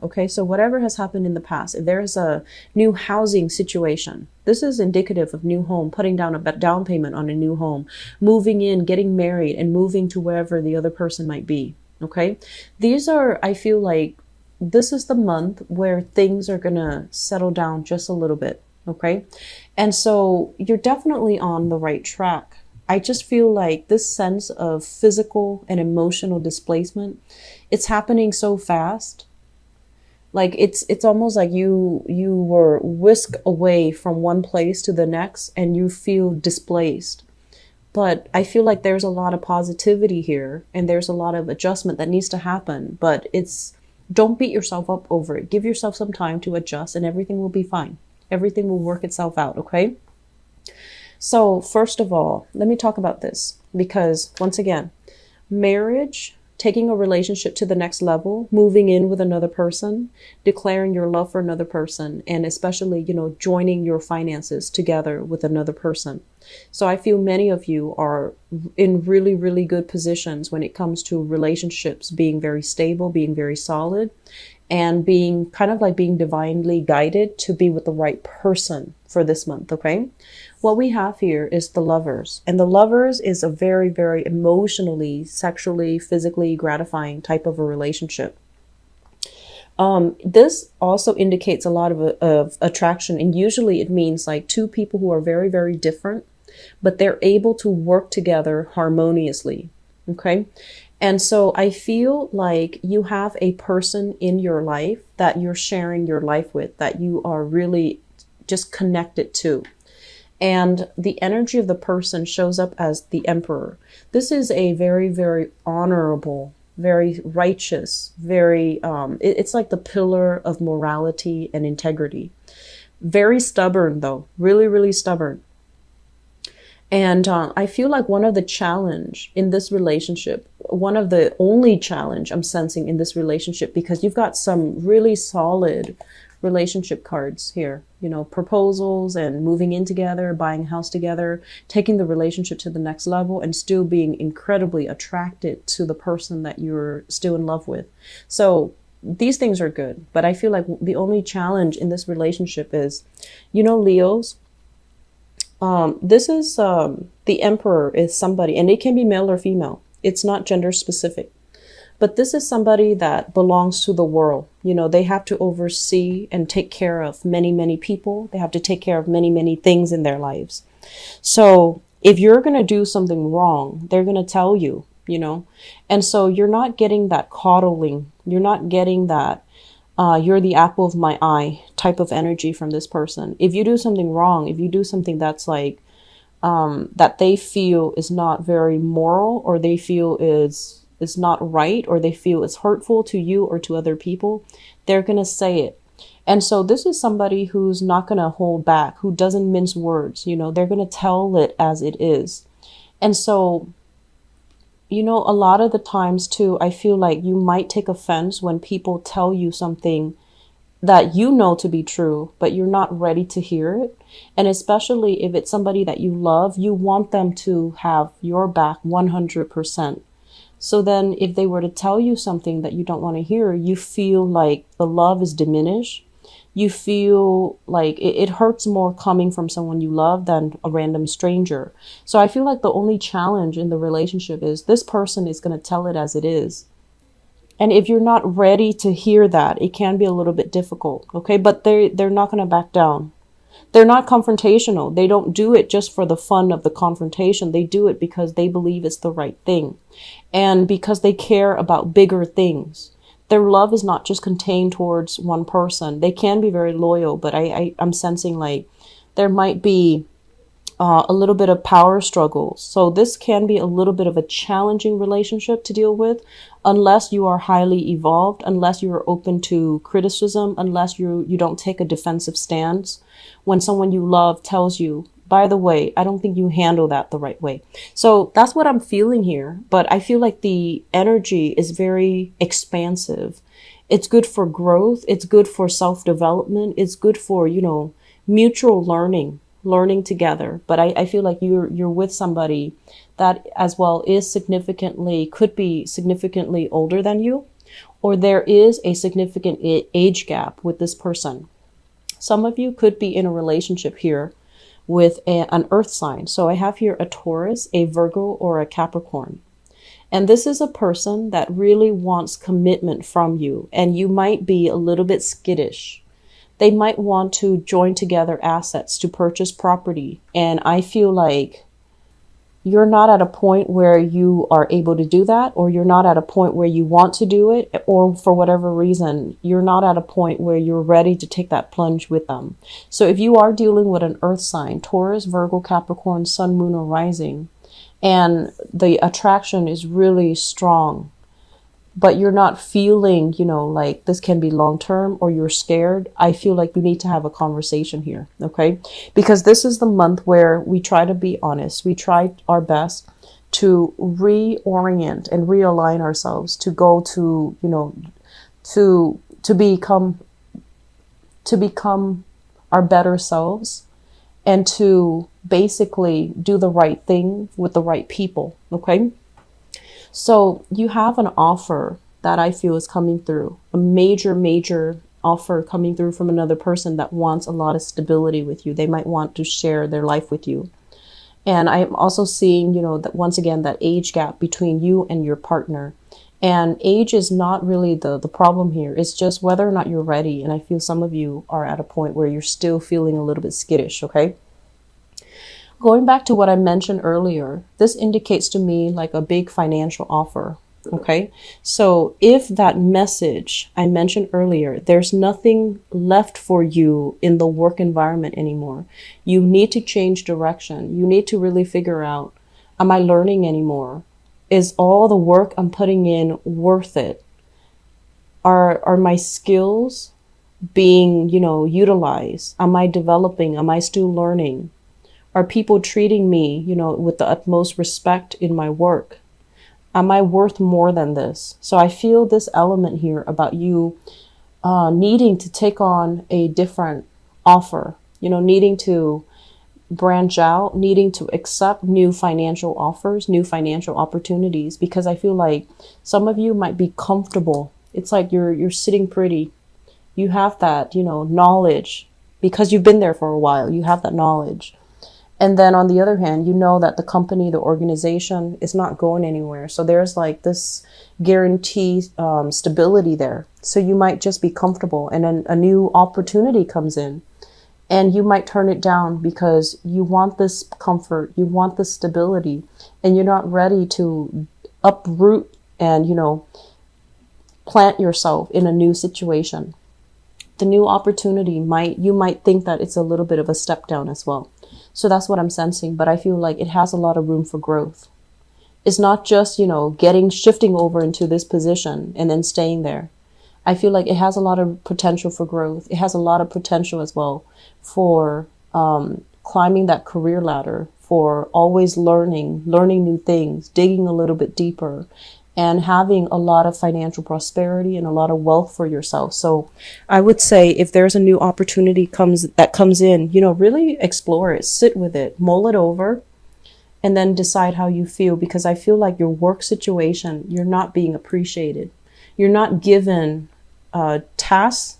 Okay, so whatever has happened in the past, if there's a new housing situation, this is indicative of new home, putting down a down payment on a new home, moving in, getting married, and moving to wherever the other person might be. Okay, these are, I feel like this is the month where things are gonna settle down just a little bit. Okay, and so you're definitely on the right track. I just feel like this sense of physical and emotional displacement, it's happening so fast. Like it's almost like you were whisked away from one place to the next and you feel displaced. But I feel like there's a lot of positivity here and there's a lot of adjustment that needs to happen, but it's, don't beat yourself up over it. Give yourself some time to adjust and everything will be fine. Everything will work itself out, okay? So first of all, let me talk about this because once again, marriage, taking a relationship to the next level, moving in with another person, declaring your love for another person, and especially, joining your finances together with another person. So I feel many of you are in really, really good positions when it comes to relationships being very stable, being very solid, and being kind of like being divinely guided to be with the right person for this month, okay? What we have here is the lovers, and the lovers is a very, very emotionally, sexually, physically gratifying type of a relationship. This also indicates a lot of attraction, and usually it means like two people who are very, very different, but they're able to work together harmoniously, okay? And so I feel like you have a person in your life that you're sharing your life with, that you are really just connected to. And the energy of the person shows up as the emperor. This is a very, very honorable, very righteous, very, it's like the pillar of morality and integrity. Very stubborn though, really, really stubborn. And I feel like one of the challenge in this relationship, one of the only challenge I'm sensing in this relationship, because you've got some really solid relationship cards here, proposals and moving in together, buying a house together, taking the relationship to the next level, and still being incredibly attracted to the person that you're still in love with. So these things are good, but I feel like the only challenge in this relationship is, Leos, this is, the emperor is somebody, and it can be male or female. It's not gender specific, but this is somebody that belongs to the world. They have to oversee and take care of many, many people. They have to take care of many, many things in their lives. So if you're going to do something wrong, they're going to tell you, and so you're not getting that coddling. You're not getting that, you're the apple of my eye type of energy from this person. If you do something wrong, if you do something that's like, that they feel is not very moral, or they feel is not right, or they feel is hurtful to you or to other people, they're going to say it. And so this is somebody who's not going to hold back, who doesn't mince words. They're going to tell it as it is. And so, a lot of the times too, I feel like you might take offense when people tell you something that you know to be true, but you're not ready to hear it. And especially if it's somebody that you love, you want them to have your back 100%. So then if they were to tell you something that you don't want to hear, you feel like the love is diminished. You feel like it hurts more coming from someone you love than a random stranger. So I feel like the only challenge in the relationship is this person is going to tell it as it is. And if you're not ready to hear that, it can be a little bit difficult. Okay. But they're not going to back down. They're not confrontational. They don't do it just for the fun of the confrontation. They do it because they believe it's the right thing. And because they care about bigger things. Their love is not just contained towards one person. They can be very loyal, but I'm sensing like there might be a little bit of power struggles. So this can be a little bit of a challenging relationship to deal with unless you are highly evolved, unless you are open to criticism, unless you don't take a defensive stance. When someone you love tells you, by the way, I don't think you handle that the right way. So that's what I'm feeling here. But I feel like the energy is very expansive. It's good for growth. It's good for self-development. It's good for, mutual learning together. But I feel like you're with somebody that as well could be significantly older than you. or there is a significant age gap with this person. Some of you could be in a relationship here with an earth sign. So I have here a Taurus, a Virgo, or a Capricorn. And this is a person that really wants commitment from you, and you might be a little bit skittish. They might want to join together assets to purchase property. And I feel like you're not at a point where you are able to do that, or you're not at a point where you want to do it, or for whatever reason, you're not at a point where you're ready to take that plunge with them. So if you are dealing with an earth sign, Taurus, Virgo, Capricorn, Sun, Moon, or Rising, and the attraction is really strong, but you're not feeling, like this can be long term, or you're scared, I feel like you need to have a conversation here, okay? Because this is the month where we try to be honest. We try our best to reorient and realign ourselves to go to, to become our better selves, and to basically do the right thing with the right people, okay? So you have an offer that I feel is coming through, a major offer coming through from another person that wants a lot of stability with you. They might want to share their life with you. And I'm also seeing, that once again, that age gap between you and your partner. And age is not really the problem here. It's just whether or not you're ready. And I feel some of you are at a point where you're still feeling a little bit skittish, okay? Going back to what I mentioned earlier, this indicates to me like a big financial offer, okay? So if that message I mentioned earlier, there's nothing left for you in the work environment anymore. You need to change direction. You need to really figure out, am I learning anymore? Is all the work I'm putting in worth it? Are my skills being, utilized? Am I developing? Am I still learning? Are people treating me, with the utmost respect in my work? Am I worth more than this? So I feel this element here about you needing to take on a different offer, needing to branch out, needing to accept new financial offers, new financial opportunities, because I feel like some of you might be comfortable. It's like you're sitting pretty. You have that, knowledge because you've been there for a while. You have that knowledge. And then on the other hand, that the company, the organization is not going anywhere. So there's like this guarantee stability there. So you might just be comfortable, and then a new opportunity comes in and you might turn it down because you want this comfort, you want this stability, and you're not ready to uproot and, plant yourself in a new situation. The new opportunity you might think that it's a little bit of a step down as well. So that's what I'm sensing, but I feel like it has a lot of room for growth. It's not just, shifting over into this position and then staying there. I feel like it has a lot of potential for growth. It has a lot of potential as well for climbing that career ladder, for always learning new things, digging a little bit deeper, and having a lot of financial prosperity and a lot of wealth for yourself. So I would say if there's a new opportunity that comes in, really explore it, sit with it, mull it over, and then decide how you feel. Because I feel like your work situation, you're not being appreciated. You're not given tasks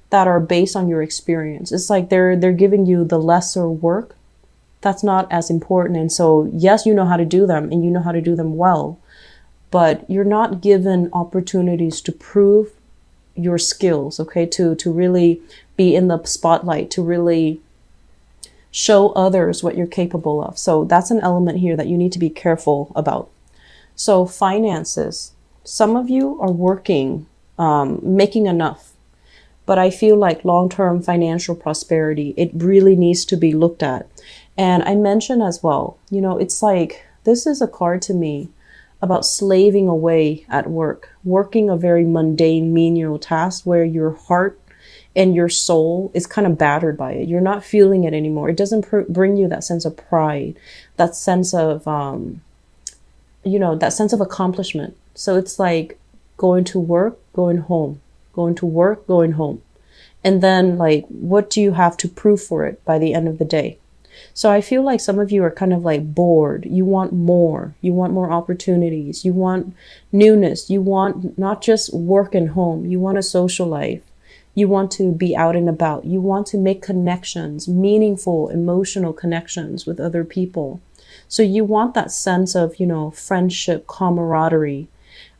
that are based on your experience. It's like they're giving you the lesser work that's not as important. And so, yes, you know how to do them and you know how to do them well, but you're not given opportunities to prove your skills, okay? To really be in the spotlight, to really show others what you're capable of. So that's an element here that you need to be careful about. So finances, some of you are working, making enough, but I feel like long-term financial prosperity, it really needs to be looked at. And I mentioned as well, it's like, this is a card to me about slaving away at work, working a very mundane, menial task where your heart and your soul is kind of battered by it. You're not feeling it anymore. It doesn't bring you that sense of pride, that sense of, that sense of accomplishment. So it's like going to work, going home, going to work, going home. And then like, what do you have to prove for it by the end of the day? So I feel like some of you are kind of like bored. You want more. You want more opportunities. You want newness. You want not just work and home. You want a social life. You want to be out and about. You want to make connections, meaningful, emotional connections with other people. So you want that sense of, friendship, camaraderie,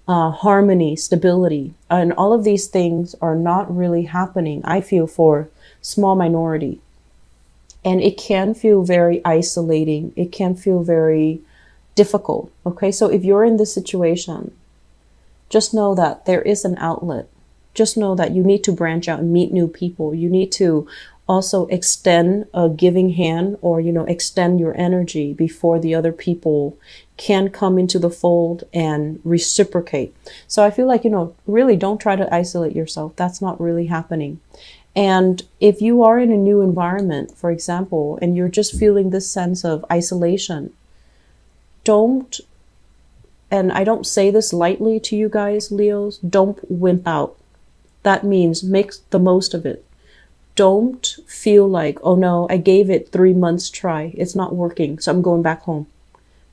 harmony, stability. And all of these things are not really happening, I feel, for small minority. And it can feel very isolating. It can feel very difficult. Okay, so if you're in this situation, just know that there is an outlet. Just know that you need to branch out and meet new people. You need to also extend a giving hand, or, extend your energy before the other people can come into the fold and reciprocate. So I feel like, really don't try to isolate yourself. That's not really happening. And if you are in a new environment, for example, and you're just feeling this sense of isolation, don't, and I don't say this lightly to you guys, Leos, don't wimp out. That means make the most of it. Don't feel like, oh no, I gave it 3 months try. It's not working, so I'm going back home.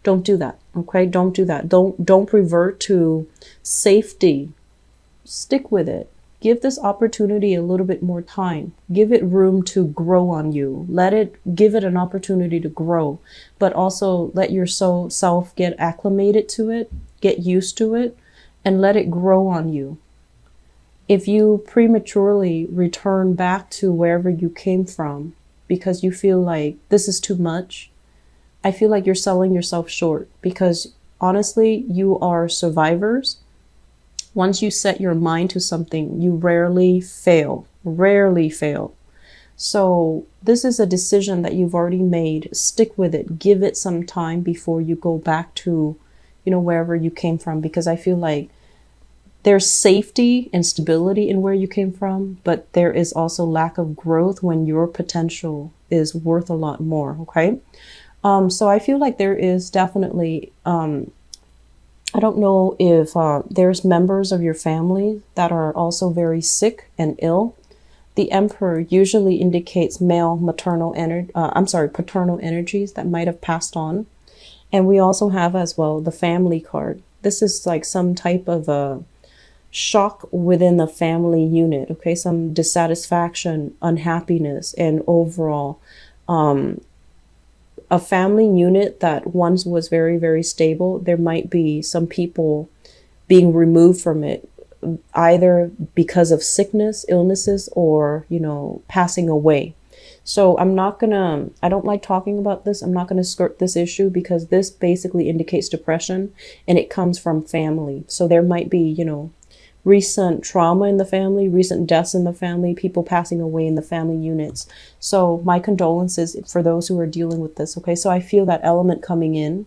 Don't do that. Okay? Don't do that. Don't revert to safety. Stick with it. Give this opportunity a little bit more time. Give it room to grow on you. Give it an opportunity to grow, but also let your self get acclimated to it, get used to it, and let it grow on you. If you prematurely return back to wherever you came from because you feel like this is too much, I feel like you're selling yourself short, because honestly, you are survivors. Once you set your mind to something, you rarely fail. So this is a decision that you've already made. Stick with it. Give it some time before you go back to, wherever you came from, because I feel like there's safety and stability in where you came from, but there is also lack of growth when your potential is worth a lot more. Okay. So I feel like there is definitely, I don't know if there's members of your family that are also very sick and ill. The Emperor usually indicates paternal energies that might have passed on. And we also have as well the family card. This is like some type of a shock within the family unit. Okay, some dissatisfaction, unhappiness, and overall a family unit that once was very, very stable. There might be some people being removed from it, either because of sickness, illnesses, or, passing away. So I don't like talking about this. I'm not going to skirt this issue, because this basically indicates depression, and it comes from family. So there might be, recent trauma in the family, recent deaths in the family, people passing away in the family units. So my condolences for those who are dealing with this. Okay, so I feel that element coming in.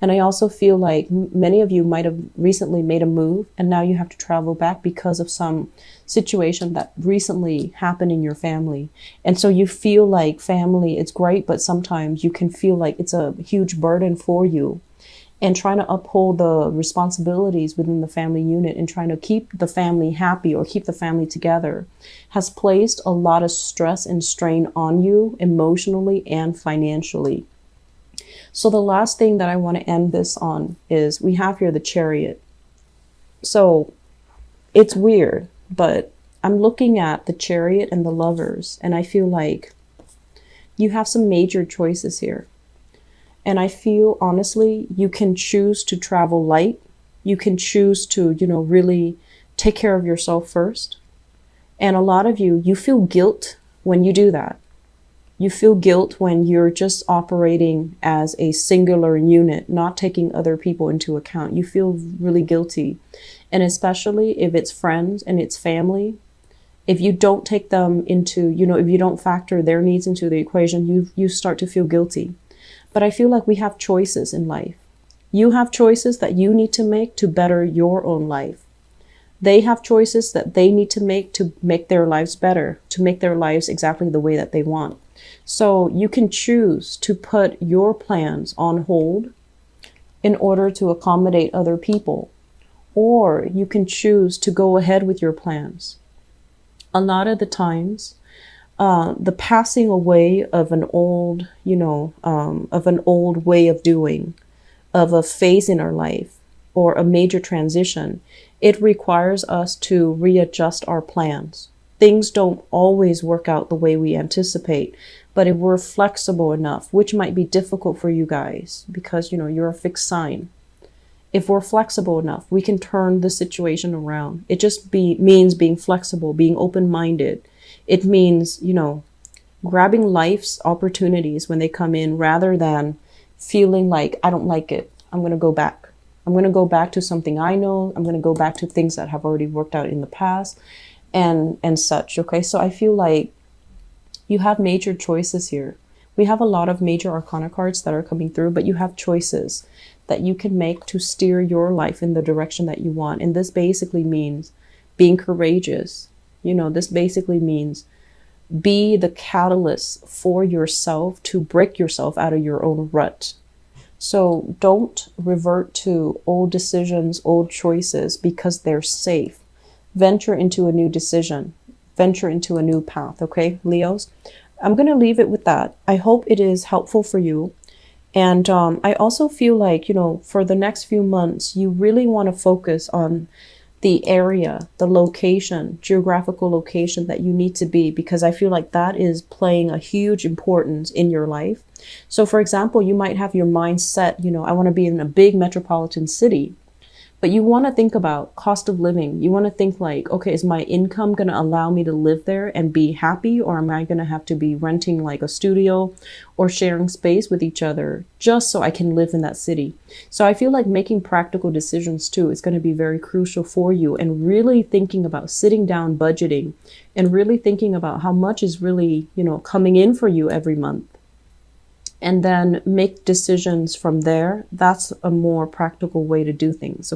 And I also feel like many of you might have recently made a move, and now you have to travel back because of some situation that recently happened in your family. And so you feel like family, it's great, but sometimes you can feel like it's a huge burden for you. And trying to uphold the responsibilities within the family unit and trying to keep the family happy or keep the family together has placed a lot of stress and strain on you emotionally and financially. So the last thing that I want to end this on is we have here the Chariot. So it's weird, but I'm looking at the Chariot and the Lovers, and I feel like you have some major choices here. And I feel, honestly, you can choose to travel light. You can choose to, really take care of yourself first. And a lot of you feel guilt when you do that. You feel guilt when you're just operating as a singular unit, not taking other people into account. You feel really guilty. And especially if it's friends and it's family, if you don't take them into, if you don't factor their needs into the equation, you start to feel guilty. But I feel like we have choices in life. You have choices that you need to make to better your own life. They have choices that they need to make their lives better, to make their lives exactly the way that they want. So you can choose to put your plans on hold in order to accommodate other people, or you can choose to go ahead with your plans. A lot of the times, the passing away of an old, of an old way of doing, of a phase in our life, or a major transition, it requires us to readjust our plans. Things don't always work out the way we anticipate, but if we're flexible enough, which might be difficult for you guys because, you're a fixed sign. If we're flexible enough, we can turn the situation around. It just means being flexible, being open-minded. It means, grabbing life's opportunities when they come in rather than feeling like, I don't like it, I'm going to go back. I'm going to go back to something I know. I'm going to go back to things that have already worked out in the past and such. Okay. So I feel like you have major choices here. We have a lot of major arcana cards that are coming through, but you have choices that you can make to steer your life in the direction that you want. And this basically means being courageous. This basically means be the catalyst for yourself to break yourself out of your own rut. So don't revert to old decisions, old choices because they're safe. Venture into a new decision. Venture into a new path. Okay, Leos? I'm going to leave it with that. I hope it is helpful for you. And I also feel like, for the next few months, you really want to focus on the area, the location, geographical location that you need to be, because I feel like that is playing a huge importance in your life. So for example, you might have your mind set, I want to be in a big metropolitan city, but you want to think about cost of living. You want to think like, okay, is my income going to allow me to live there and be happy? Or am I going to have to be renting like a studio or sharing space with each other just so I can live in that city? So I feel like making practical decisions too is going to be very crucial for you, and really thinking about sitting down, budgeting, and really thinking about how much is really, coming in for you every month. And then make decisions from there. That's a more practical way to do things.